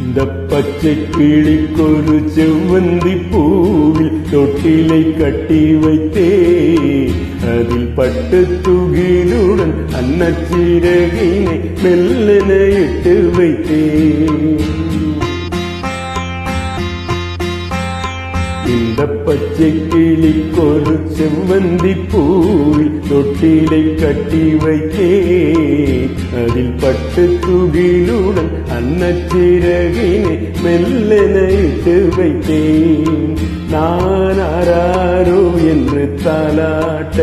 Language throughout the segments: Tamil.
இந்த பச்சை கிளிக்கொரு செவ்வந்தி பூவில் தொட்டிலை கட்டி வைத்தே, அதில் பட்டு துகிலுடன் அன்னச்சிறகினை மெல்லென இட்டு வைத்தேன். இந்த பச்சை கிளிக்கொரு செவ்வந்தி பூவில் தொட்டிலை கட்டி வைத்தேன், அதில் பட்டு துகிலுடன் அன்னச்சிறகினை மெல்லென இட்டு வைத்தேன். நான் ஆராரோ என்று தாலாட்ட,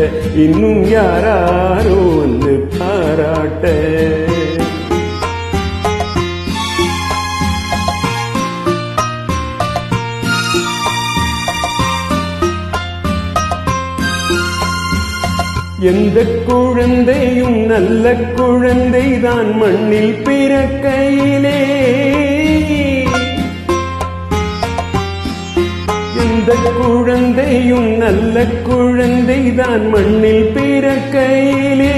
இன்னும் யாராரோ வந்து பாராட்ட. எந்த குழந்தையும் நல்ல குழந்தைதான் மண்ணில் பிறக்கையிலே, எந்த குழந்தையும் நல்ல குழந்தைதான் மண்ணில் பிறக்கையிலே,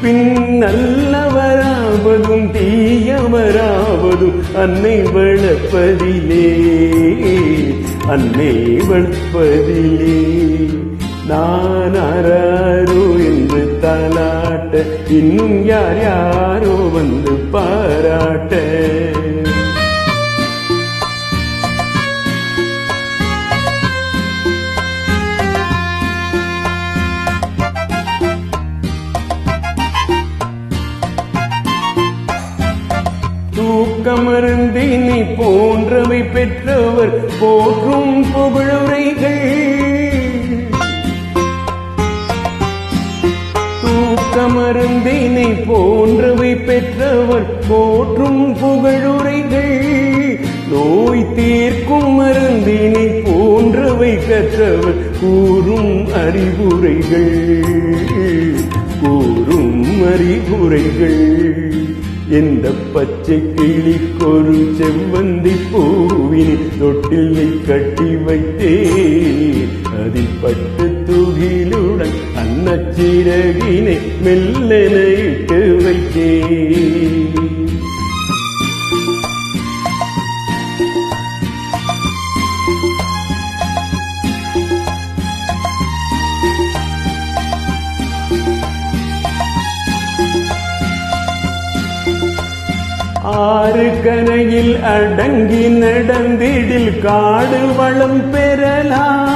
பின் நல்லவராவதும் தீயவராவதும் அன்னை வளர்ப்பதிலே, அன்னை வளர்ப்பதிலே. நான் ஆராரோ என்று தாலாட்ட, இன்னும் யார் யாரோ வந்து பாராட்ட. தூக்கமருந்தினி போன்றவை பெற்றவர் போற்றும் புகழுரைகள், தூக்கமருந்தினை போன்றவை பெற்றவர் போற்றும் புகழுரைகள், நோய் தீர்க்கும் மருந்தினை போன்றவை கற்றவர் கூறும் அறிவுரைகள், கூறும் அறிவுரைகள். எந்த பச்சை கிளிக்கொரு செவ்வந்தி பூவினை தொட்டிலை கட்டி வைத்தே, அதில் பட்டு துகிலுடன் அன்னச்சிறகினை மெல்லென இட்டு வைத்தேன். ஆறு கரையில் அடங்கி நடந்திடில் காடு வளம் பெறலாம்,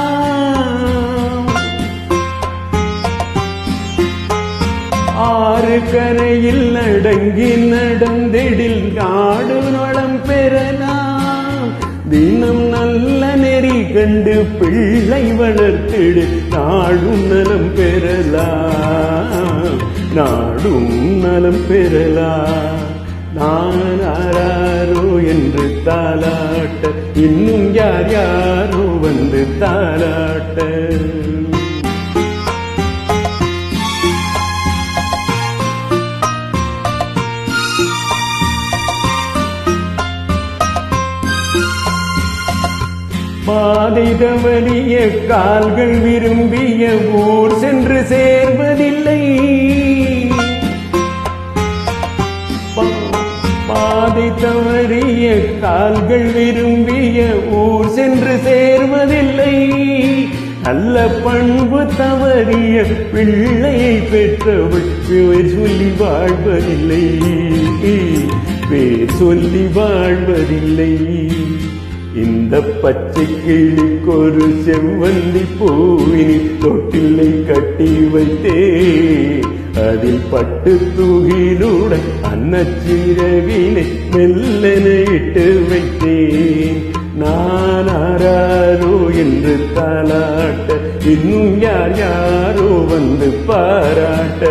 ஆறு கரையில் அடங்கி நடந்திடில் காடு வளம் பெறலாம். தினம் நல்ல நெறி கண்டு பிள்ளை வளர்த்திடு நாடும் நலம் பெறலாம், நாடும் நலம் பெறலாம். நான் ஆராரோ என்று தாலாட்ட, இன்னும் யார் யாரோ வந்து தாலாட்ட. பாதை தவறிய கால்கள் விரும்பிய ஊர் சென்று சேர்வதில்லை, பாதை தவறிய கால்கள் விரும்பிய ஊர் சென்று சேர்வதில்லை, நல்ல பண்பு தவறிய பிள்ளையை பெற்றவள் பேர் சொல்லி வாழ்வதில்லை, பேர் சொல்லி வாழ்வதில்லை. இந்த பச்சை கிளிக்கொரு செவ்வந்தி பூவினி தொட்டிலை கட்டி வைத்தே, அதில் பட்டு துகிலுடன் அன்னச்சிறகினை மெல்லென இட்டு வைத்தேன். நான் ஆராரோ என்று தாலாட்ட, இன்னும் யார் யாரோ வந்து பாராட்ட.